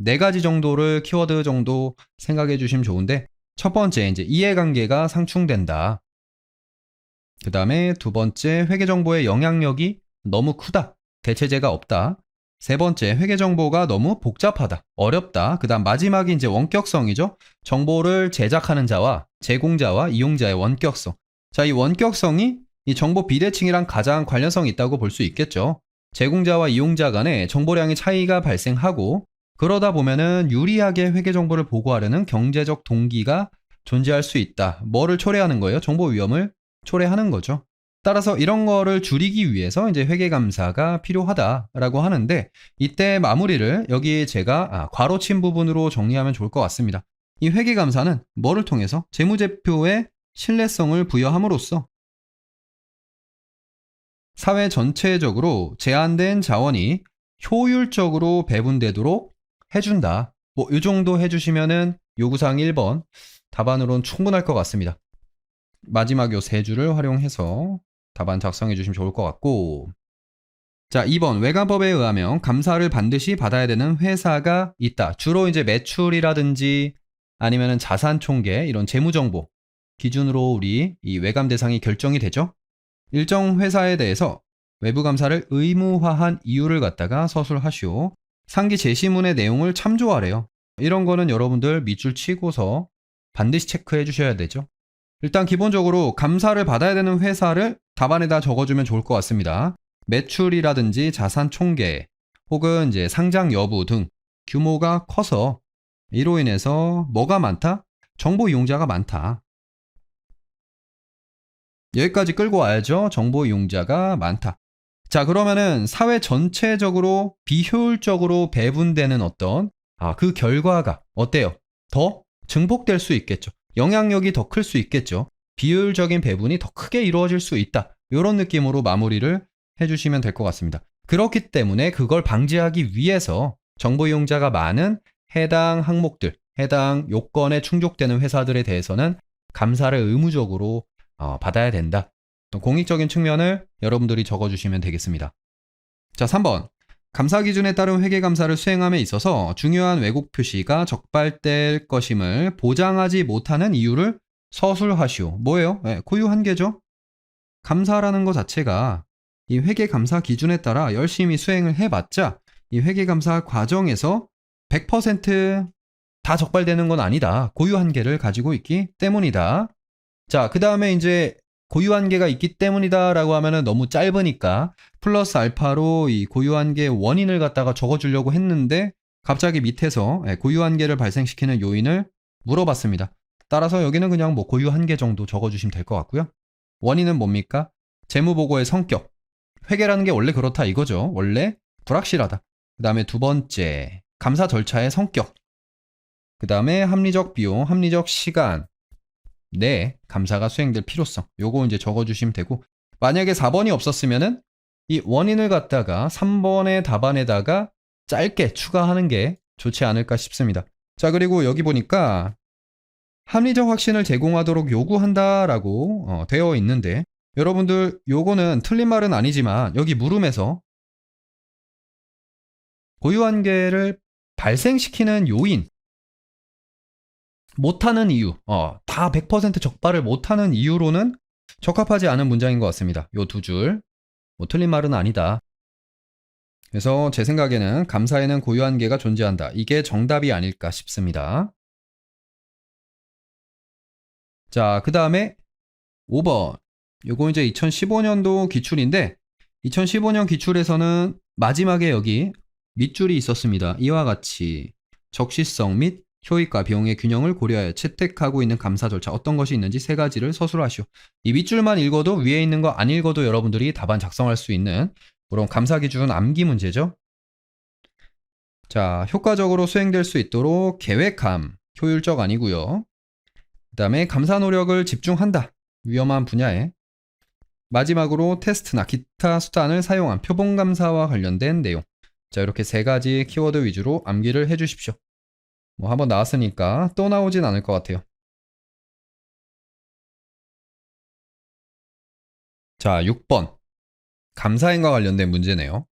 4가지 정도를 키워드 정도 생각해 주시면 좋은데 첫 번째 이제 이해관계가 상충된다. 그 다음에 두 번째 회계정보의 영향력이 너무 크다. 대체제가 없다. 세 번째 회계정보가 너무 복잡하다. 어렵다. 그 다음 마지막이 이제 원격성이죠. 정보를 제작하는 자와 제공자와 이용자의 원격성. 자, 이 원격성이 이 정보 비대칭이랑 가장 관련성이 있다고 볼 수 있겠죠. 제공자와 이용자 간에 정보량의 차이가 발생하고 그러다 보면은 유리하게 회계정보를 보고하려는 경제적 동기가 존재할 수 있다. 뭐를 초래하는 거예요? 정보 위험을 초래하는 거죠. 따라서 이런 거를 줄이기 위해서 이제 회계감사가 필요하다라고 하는데 이때 마무리를 여기 제가 괄호 친 부분으로 정리하면 좋을 것 같습니다. 이 회계감사는 뭐를 통해서? 재무제표에 신뢰성을 부여함으로써 사회 전체적으로 제한된 자원이 효율적으로 배분되도록 해준다. 뭐 이 정도 해주시면은 요구사항 1번 답안으로는 충분할 것 같습니다. 마지막 요 세 줄을 활용해서 답안 작성해 주시면 좋을 것 같고, 자 2번 외관법에 의하면 감사를 반드시 받아야 되는 회사가 있다. 주로 이제 매출이라든지 아니면은 자산 총계 이런 재무정보 기준으로 우리 이 외감 대상이 결정이 되죠. 일정 회사에 대해서 외부 감사를 의무화한 이유를 갖다가 서술하시오. 상기 제시문의 내용을 참조하래요. 이런 거는 여러분들 밑줄 치고서 반드시 체크해 주셔야 되죠. 일단 기본적으로 감사를 받아야 되는 회사를 답안에다 적어주면 좋을 것 같습니다. 매출이라든지 자산 총계 혹은 이제 상장 여부 등 규모가 커서 이로 인해서 뭐가 많다? 정보 이용자가 많다. 여기까지 끌고 와야죠. 정보 이용자가 많다. 자, 그러면은 사회 전체적으로 비효율적으로 배분되는 어떤 그 결과가 어때요? 더 증폭될 수 있겠죠. 영향력이 더 클 수 있겠죠. 비효율적인 배분이 더 크게 이루어질 수 있다. 이런 느낌으로 마무리를 해주시면 될 것 같습니다. 그렇기 때문에 그걸 방지하기 위해서 정보 이용자가 많은 해당 항목들, 해당 요건에 충족되는 회사들에 대해서는 감사를 의무적으로 받아야 된다. 공익적인 측면을 여러분들이 적어주시면 되겠습니다. 자, 3번. 감사 기준에 따른 회계감사를 수행함에 있어서 중요한 왜곡 표시가 적발될 것임을 보장하지 못하는 이유를 서술하시오. 뭐예요? 네, 고유 한계죠. 감사라는 것 자체가 이 회계감사 기준에 따라 열심히 수행을 해봤자 이 회계감사 과정에서 100% 다 적발되는 건 아니다. 고유 한계를 가지고 있기 때문이다. 자, 그 다음에 이제 고유 한계가 있기 때문이다 라고 하면은 너무 짧으니까 플러스 알파로 이 고유 한계의 원인을 갖다가 적어주려고 했는데 갑자기 밑에서 고유 한계를 발생시키는 요인을 물어봤습니다. 따라서 여기는 그냥 뭐 고유 한계 정도 적어주시면 될 것 같고요. 원인은 뭡니까? 재무보고의 성격. 회계라는 게 원래 그렇다 이거죠. 원래 불확실하다. 그 다음에 두 번째, 감사 절차의 성격. 그 다음에 합리적 비용, 합리적 시간. 네, 감사가 수행될 필요성. 요거 이제 적어주시면 되고, 만약에 4번이 없었으면은 이 원인을 갖다가 3번의 답안에다가 짧게 추가하는 게 좋지 않을까 싶습니다. 자, 그리고 여기 보니까 합리적 확신을 제공하도록 요구한다라고 되어 있는데, 여러분들 요거는 틀린 말은 아니지만 여기 물음에서 고유한계를 발생시키는 요인, 못하는 이유, 다 100% 적발을 못하는 이유로는 적합하지 않은 문장인 것 같습니다. 요 두 줄, 뭐 틀린 말은 아니다. 그래서 제 생각에는 감사에는 고유한계가 존재한다. 이게 정답이 아닐까 싶습니다. 자, 그 다음에 5번. 요거 이제 2015년도 기출인데 2015년 기출에서는 마지막에 여기 밑줄이 있었습니다. 이와 같이 적시성 및 효익과 비용의 균형을 고려하여 채택하고 있는 감사 절차 어떤 것이 있는지 세 가지를 서술하시오. 이 밑줄만 읽어도 위에 있는 거 안 읽어도 여러분들이 답안 작성할 수 있는 그런 감사 기준 암기 문제죠. 자, 효과적으로 수행될 수 있도록 계획함, 효율적 아니고요. 그 다음에 감사 노력을 집중한다. 위험한 분야에. 마지막으로 테스트나 기타 수단을 사용한 표본 감사와 관련된 내용. 자, 이렇게 세 가지 키워드 위주로 암기를 해 주십시오. 뭐 한번 나왔으니까 또 나오진 않을 것 같아요. 자, 6번. 감사인과 관련된 문제네요.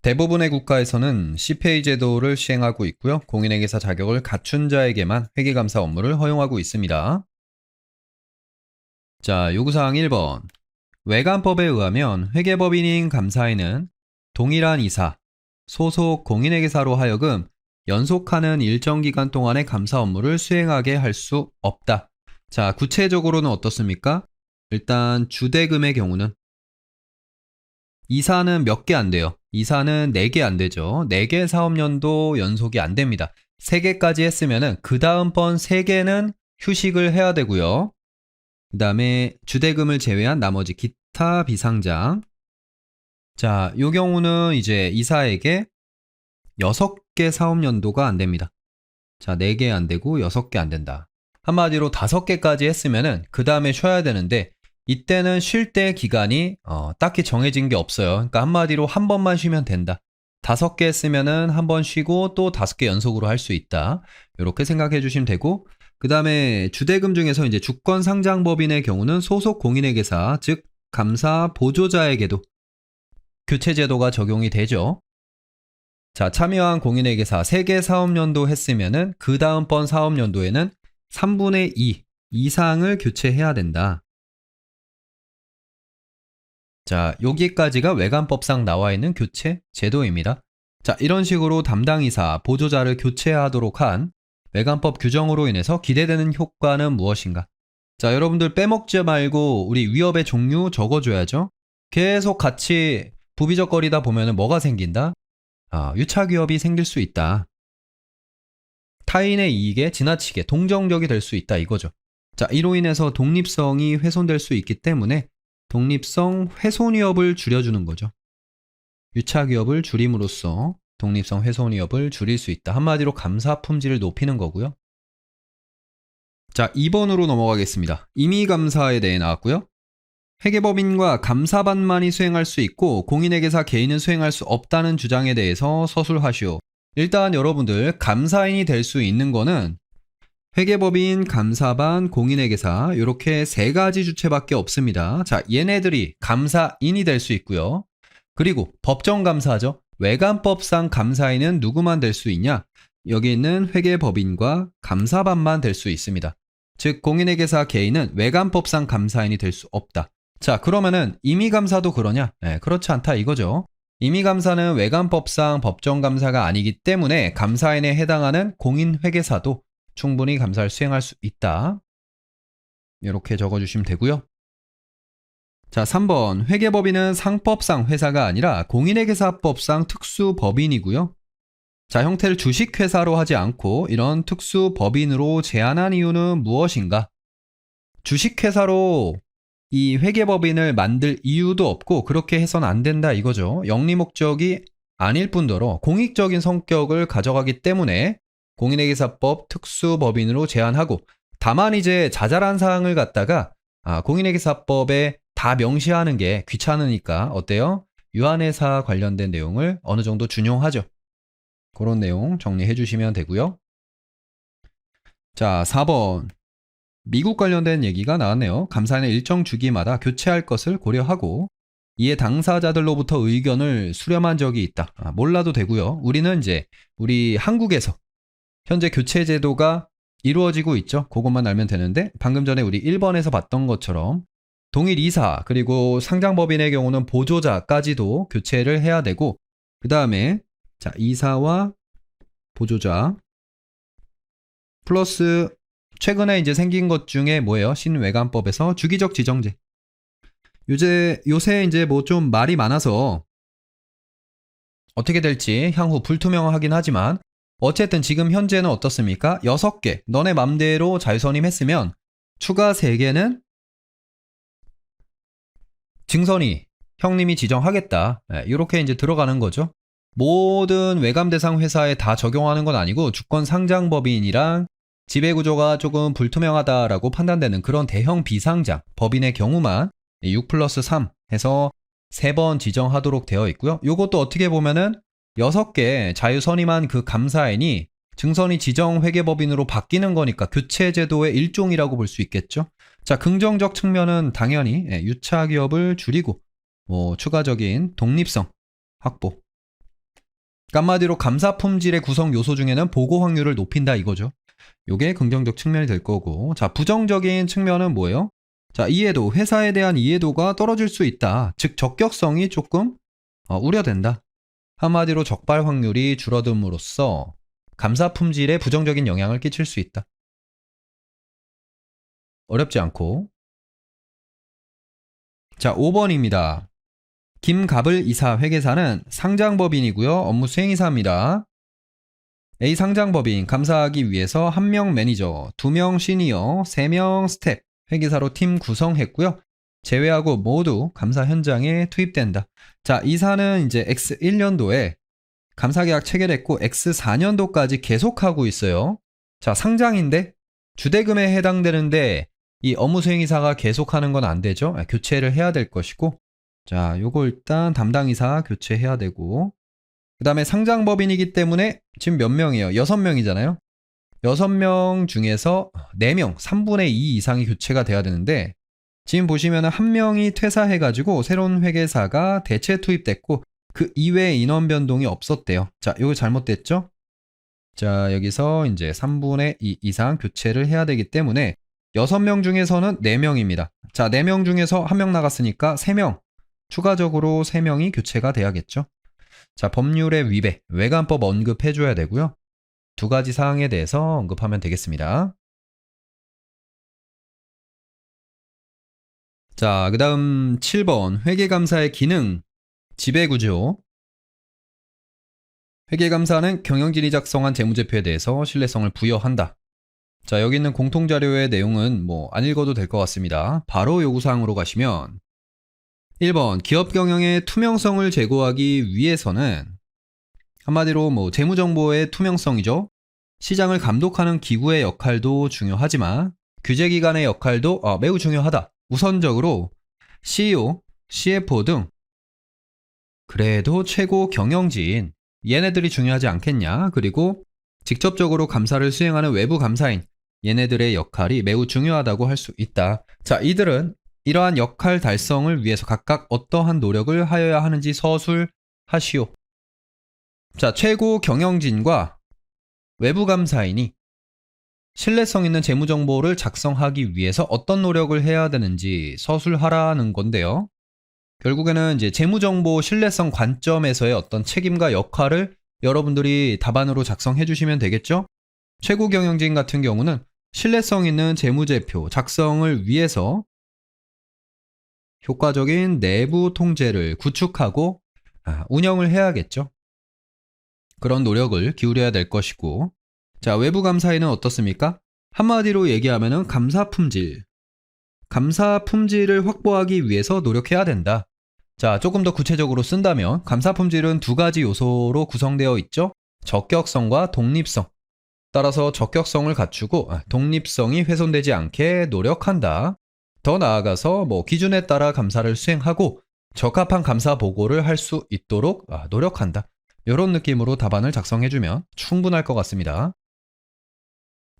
대부분의 국가에서는 CPA 제도를 시행하고 있고요. 공인회계사 자격을 갖춘 자에게만 회계감사 업무를 허용하고 있습니다. 자, 요구사항 1번. 외감법에 의하면 회계법인인 감사인은 동일한 이사, 소속 공인회계사로 하여금 연속하는 일정 기간 동안의 감사 업무를 수행하게 할 수 없다. 자, 구체적으로는 어떻습니까? 일단 주대금의 경우는 이사는 몇 개 안 돼요. 이사는 4개 안 되죠. 4개 사업연도 연속이 안 됩니다. 3개까지 했으면은 그 다음번 3개는 휴식을 해야 되고요. 그 다음에 주대금을 제외한 나머지 기타 비상장. 자, 요 경우는 이제 이사에게 6개 사업연도가 안 됩니다. 자, 4개 안 되고 6개 안 된다. 한마디로 5개까지 했으면은 그 다음에 쉬어야 되는데 이때는 쉴 때 기간이 딱히 정해진 게 없어요. 그러니까 한마디로 한 번만 쉬면 된다. 5개 했으면은 한 번 쉬고 또 5개 연속으로 할 수 있다. 이렇게 생각해 주시면 되고, 그 다음에 주대금 중에서 이제 주권 상장법인의 경우는 소속 공인회계사, 즉 감사 보조자에게도 교체 제도가 적용이 되죠. 자, 참여한 공인회계사 3개 사업연도 했으면은 그 다음번 사업연도에는 3분의 2 이상을 교체해야 된다. 자, 여기까지가 외관법상 나와 있는 교체 제도입니다. 자, 이런 식으로 담당이사, 보조자를 교체하도록 한 외관법 규정으로 인해서 기대되는 효과는 무엇인가? 자, 여러분들 빼먹지 말고 우리 위협의 종류 적어줘야죠. 계속 같이 부비적거리다 보면 뭐가 생긴다? 유착위협이 생길 수 있다. 타인의 이익에 지나치게 동정적이 될 수 있다 이거죠. 자, 이로 인해서 독립성이 훼손될 수 있기 때문에 독립성 훼손 위협을 줄여주는 거죠. 유착 위협을 줄임으로써 독립성 훼손 위협을 줄일 수 있다. 한마디로 감사 품질을 높이는 거고요. 자, 2번으로 넘어가겠습니다. 임의감사에 대해 나왔고요. 회계법인과 감사반만이 수행할 수 있고 공인회계사 개인은 수행할 수 없다는 주장에 대해서 서술하시오. 일단 여러분들 감사인이 될 수 있는 거는 회계법인, 감사반, 공인회계사 이렇게 3가지 주체밖에 없습니다. 자, 얘네들이 감사인이 될 수 있고요. 그리고 법정감사죠. 외관법상 감사인은 누구만 될 수 있냐? 여기 있는 회계법인과 감사반만 될 수 있습니다. 즉 공인회계사 개인은 외관법상 감사인이 될 수 없다. 자, 그러면은 임의감사도 그러냐? 네, 그렇지 않다 이거죠. 임의감사는 외관법상 법정감사가 아니기 때문에 감사인에 해당하는 공인회계사도 충분히 감사를 수행할 수 있다. 이렇게 적어주시면 되고요. 자, 3번 회계법인은 상법상 회사가 아니라 공인회계사법상 특수법인이고요. 자, 형태를 주식회사로 하지 않고 이런 특수법인으로 제한한 이유는 무엇인가? 주식회사로 이 회계법인을 만들 이유도 없고 그렇게 해서는 안 된다 이거죠. 영리 목적이 아닐 뿐더러 공익적인 성격을 가져가기 때문에 공인회계사법 특수법인으로 제한하고, 다만 이제 자잘한 사항을 갖다가 공인회계사법에 다 명시하는 게 귀찮으니까 어때요? 유한회사 관련된 내용을 어느 정도 준용하죠. 그런 내용 정리해 주시면 되고요. 자, 4번 미국 관련된 얘기가 나왔네요. 감사인은 일정 주기마다 교체할 것을 고려하고 이에 당사자들로부터 의견을 수렴한 적이 있다. 몰라도 되고요. 우리는 이제 우리 한국에서 현재 교체 제도가 이루어지고 있죠. 그것만 알면 되는데 방금 전에 우리 1번에서 봤던 것처럼 동일 이사 그리고 상장법인의 경우는 보조자까지도 교체를 해야 되고, 그 다음에 자, 이사와 보조자 플러스 최근에 이제 생긴 것 중에 뭐예요? 신외관법에서 주기적 지정제. 요새 이제 뭐 좀 말이 많아서 어떻게 될지 향후 불투명하긴 하지만 어쨌든 지금 현재는 어떻습니까? 6개 너네 맘대로 자유선임했으면 추가 3개는 증선이 형님이 지정하겠다. 이렇게 이제 들어가는 거죠. 모든 외감 대상 회사에 다 적용하는 건 아니고 주권 상장법인이랑 지배구조가 조금 불투명하다라고 판단되는 그런 대형 비상장 법인의 경우만 6+3 해서 3번 지정하도록 되어 있고요. 이것도 어떻게 보면은 6개 자유선임한 그 감사인이 증선이 지정 회계법인으로 바뀌는 거니까 교체 제도의 일종이라고 볼 수 있겠죠. 자, 긍정적 측면은 당연히 유착위협을 줄이고 추가적인 독립성 확보. 한마디로 감사 품질의 구성 요소 중에는 보고 확률을 높인다 이거죠. 요게 긍정적 측면이 될 거고, 자, 부정적인 측면은 뭐예요? 자, 이해도, 회사에 대한 이해도가 떨어질 수 있다. 즉 적격성이 조금 우려된다. 한마디로 적발 확률이 줄어듦으로써 감사 품질에 부정적인 영향을 끼칠 수 있다. 어렵지 않고. 자, 5번입니다. 김갑을 이사 회계사는 상장법인이고요. 업무 수행이사입니다. A 상장법인 감사하기 위해서 1명 매니저, 2명 시니어, 3명 스텝 회계사로 팀 구성했고요. 제외하고 모두 감사 현장에 투입된다. 자, 이사는 이제 X1년도에 감사계약 체결했고 X4년도까지 계속하고 있어요. 자, 상장인데 주대금에 해당되는데 이 업무 수행이사가 계속하는 건 안 되죠. 교체를 해야 될 것이고, 자, 요거 일단 담당이사 교체해야 되고, 그 다음에 상장법인이기 때문에 지금 몇 명이에요? 6명이잖아요. 6명 중에서 4명, 3분의 2 이상이 교체가 돼야 되는데, 지금 보시면 한 명이 퇴사해가지고 새로운 회계사가 대체 투입됐고, 그 이외에 인원 변동이 없었대요. 자, 이거 잘못됐죠? 자, 여기서 이제 3분의 2 이상 교체를 해야 되기 때문에 6명 중에서는 4명입니다. 자, 4명 중에서 1명 나갔으니까 3명, 추가적으로 3명이 교체가 돼야겠죠. 자, 법률의 위배, 외관법 언급해줘야 되고요. 2가지 사항에 대해서 언급하면 되겠습니다. 자, 그 다음 7번 회계감사의 기능, 지배구조. 회계감사는 경영진이 작성한 재무제표에 대해서 신뢰성을 부여한다. 자, 여기 있는 공통자료의 내용은 안 읽어도 될 것 같습니다. 바로 요구사항으로 가시면 1번 기업 경영의 투명성을 제고하기 위해서는 한마디로 재무정보의 투명성이죠. 시장을 감독하는 기구의 역할도 중요하지만 규제기관의 역할도 매우 중요하다. 우선적으로 CEO, CFO 등 그래도 최고 경영진 얘네들이 중요하지 않겠냐. 그리고 직접적으로 감사를 수행하는 외부 감사인 얘네들의 역할이 매우 중요하다고 할 수 있다. 자, 이들은 이러한 역할 달성을 위해서 각각 어떠한 노력을 하여야 하는지 서술하시오. 자, 최고 경영진과 외부 감사인이 신뢰성 있는 재무정보를 작성하기 위해서 어떤 노력을 해야 되는지 서술하라는 건데요. 결국에는 이제 재무정보 신뢰성 관점에서의 어떤 책임과 역할을 여러분들이 답안으로 작성해 주시면 되겠죠? 최고 경영진 같은 경우는 신뢰성 있는 재무제표 작성을 위해서 효과적인 내부 통제를 구축하고 운영을 해야겠죠. 그런 노력을 기울여야 될 것이고, 자, 외부 감사인은 어떻습니까? 한마디로 얘기하면은 감사 품질을 확보하기 위해서 노력해야 된다. 자, 조금 더 구체적으로 쓴다면 감사 품질은 2가지 요소로 구성되어 있죠. 적격성과 독립성. 따라서 적격성을 갖추고 독립성이 훼손되지 않게 노력한다. 더 나아가서 기준에 따라 감사를 수행하고 적합한 감사 보고를 할 수 있도록 노력한다. 이런 느낌으로 답안을 작성해주면 충분할 것 같습니다.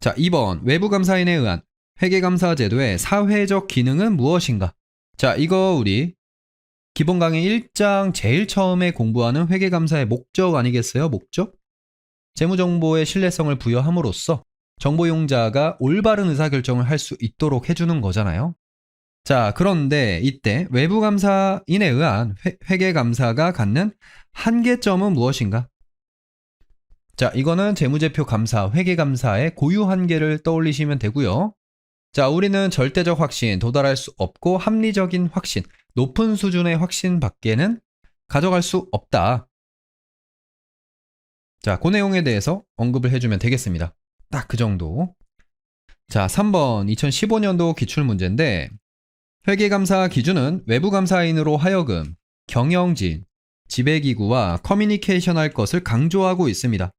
자, 2번 외부 감사인에 의한 회계감사 제도의 사회적 기능은 무엇인가? 자, 이거 우리 기본 강의 1장 제일 처음에 공부하는 회계감사의 목적 아니겠어요? 목적? 재무정보의 신뢰성을 부여함으로써 정보용자가 올바른 의사결정을 할 수 있도록 해주는 거잖아요. 자, 그런데 이때 외부감사인에 의한 회계감사가 갖는 한계점은 무엇인가? 자, 이거는 재무제표 감사, 회계감사의 고유 한계를 떠올리시면 되고요. 자, 우리는 절대적 확신, 도달할 수 없고 합리적인 확신, 높은 수준의 확신 밖에는 가져갈 수 없다. 자, 그 내용에 대해서 언급을 해주면 되겠습니다. 딱 그 정도. 자, 3번 2015년도 기출문제인데 회계감사 기준은 외부감사인으로 하여금 경영진, 지배기구와 커뮤니케이션 할 것을 강조하고 있습니다.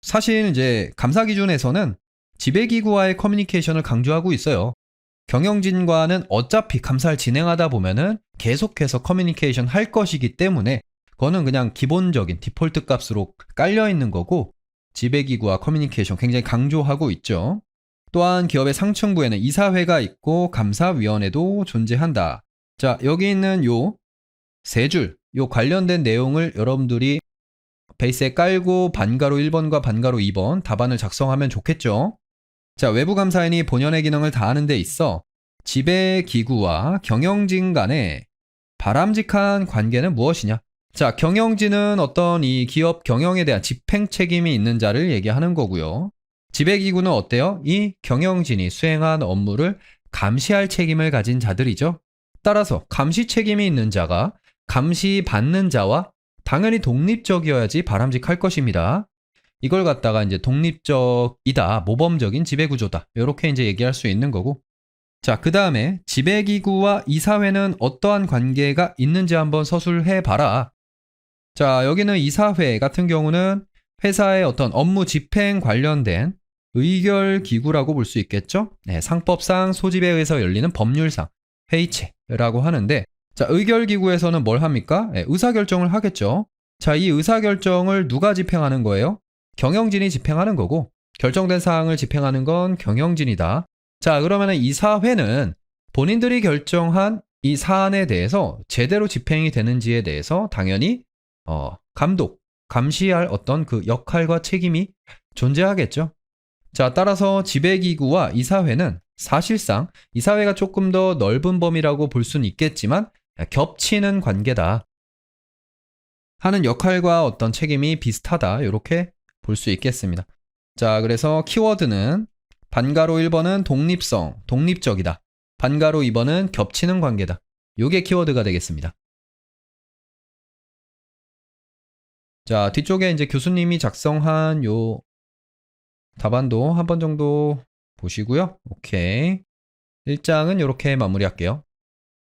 사실 이제 감사 기준에서는 지배기구와의 커뮤니케이션을 강조하고 있어요. 경영진과는 어차피 감사를 진행하다 보면은 계속해서 커뮤니케이션 할 것이기 때문에 그거는 그냥 기본적인 디폴트 값으로 깔려 있는 거고 지배기구와 커뮤니케이션 굉장히 강조하고 있죠. 또한 기업의 상층부에는 이사회가 있고 감사위원회도 존재한다. 자, 여기 있는 요 3줄, 요 관련된 내용을 여러분들이 베이스에 깔고 반가로 1번과 반가로 2번 답안을 작성하면 좋겠죠. 자, 외부감사인이 본연의 기능을 다하는 데 있어 지배기구와 경영진 간의 바람직한 관계는 무엇이냐? 자, 경영진은 어떤 이 기업 경영에 대한 집행 책임이 있는 자를 얘기하는 거고요. 지배기구는 어때요? 이 경영진이 수행한 업무를 감시할 책임을 가진 자들이죠. 따라서 감시 책임이 있는 자가 감시받는 자와 당연히 독립적이어야지 바람직할 것입니다. 이걸 갖다가 이제 독립적이다, 모범적인 지배구조다. 이렇게 이제 얘기할 수 있는 거고. 자, 그 다음에 지배기구와 이사회는 어떠한 관계가 있는지 한번 서술해 봐라. 자, 여기는 이사회 같은 경우는 회사의 어떤 업무 집행 관련된 의결기구라고 볼 수 있겠죠? 네, 상법상 소집에 의해서 열리는 법률상 회의체라고 하는데, 자, 의결기구에서는 뭘 합니까? 네, 의사결정을 하겠죠. 자, 이 의사결정을 누가 집행하는 거예요? 경영진이 집행하는 거고, 결정된 사항을 집행하는 건 경영진이다. 자, 그러면 이사회는 본인들이 결정한 이 사안에 대해서 제대로 집행이 되는지에 대해서 당연히 감독, 감시할 어떤 그 역할과 책임이 존재하겠죠. 자, 따라서 지배기구와 이사회는 사실상 이사회가 조금 더 넓은 범위라고 볼 수는 있겠지만 겹치는 관계다 하는 역할과 어떤 책임이 비슷하다, 이렇게 볼 수 있겠습니다. 자, 그래서 키워드는 반가로 1번은 독립성, 독립적이다. 반가로 2번은 겹치는 관계다. 요게 키워드가 되겠습니다. 자, 뒤쪽에 이제 교수님이 작성한 요 답안도 한 번 정도 보시고요. 오케이. 1장은 이렇게 마무리할게요.